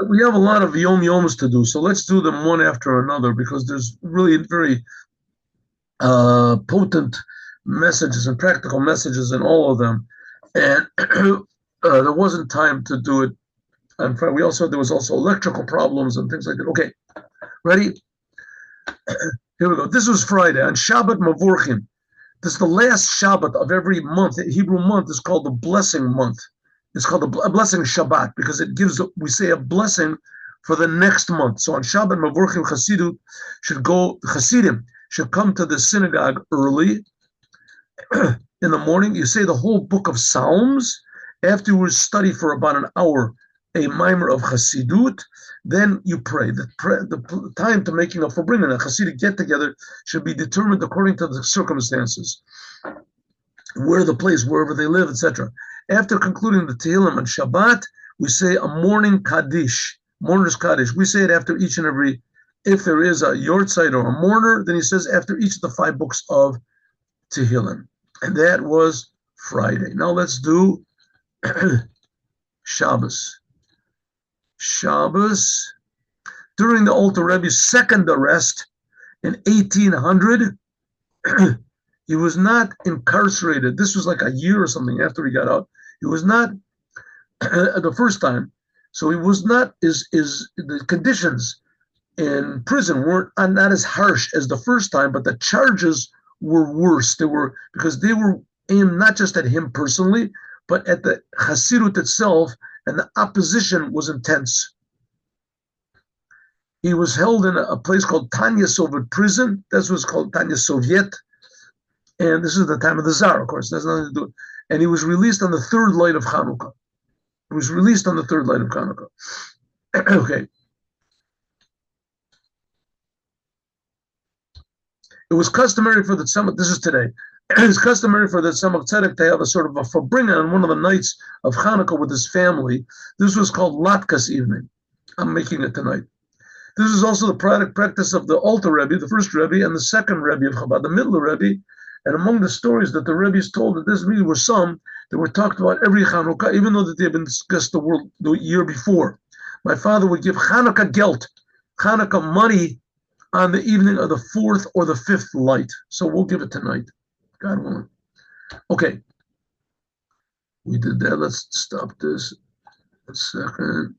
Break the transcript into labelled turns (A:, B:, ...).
A: We have a lot of Yom Yoms to do, so let's do them one after another because there's really very potent messages and practical messages in all of them. And there wasn't time to do it on Friday. There was also electrical problems and things like that. Okay, ready? Here we go. This was Friday on Shabbat Mavorchim. This is the last Shabbat of every month. The Hebrew month is called the blessing month. It's called a blessing Shabbat because it gives, we say, a blessing for the next month. So on Shabbat, Mavorchim Chasidim should come to the synagogue early in the morning. You say the whole book of Psalms. Afterwards, study for about an hour a mimer of Chassidut. Then you pray. The time to making up for bringing a Hasidic get together should be determined according to the circumstances, where the place, wherever they live, etc. After concluding the Tehillim on Shabbat, we say a morning Kaddish, mourner's Kaddish. We say it after each and every, if there is a Yortzeit or a mourner, then he says after each of the 5 books of Tehillim. And that was Friday. Now let's do Shabbos. Shabbos. During the Alter Rebbe's second arrest in 1800, he was not incarcerated. This was like a year or something after he got out. He was not the first time. So he was not, the conditions in prison weren't not as harsh as the first time, but the charges were worse. Because they were aimed not just at him personally, but at the Hasidut itself, and the opposition was intense. He was held in a place called Tanya Soviet prison. That's what's called Tanya Soviet. And this is the time of the Tsar, of course. That's nothing to do with it. And he was released on the third light of Chanuka. Okay. It was customary for the Tzemach, this is today, it was customary for the Tzemach Tzedek to have a sort of a farbrengen on one of the nights of Hanukkah with his family. This was called Latkas evening. I'm making it tonight. This is also the practice of the Alter Rebbe, the first Rebbe, and the second Rebbe of Chabad, the middle Rebbe. And among the stories that the Rebbe's told that this really were some that were talked about every Hanukkah, even though that they had been discussed the year before. My father would give Hanukkah gelt, Hanukkah money, on the evening of the 4th or the 5th light. So we'll give it tonight, God willing. Okay. We did that. Let's stop this a second.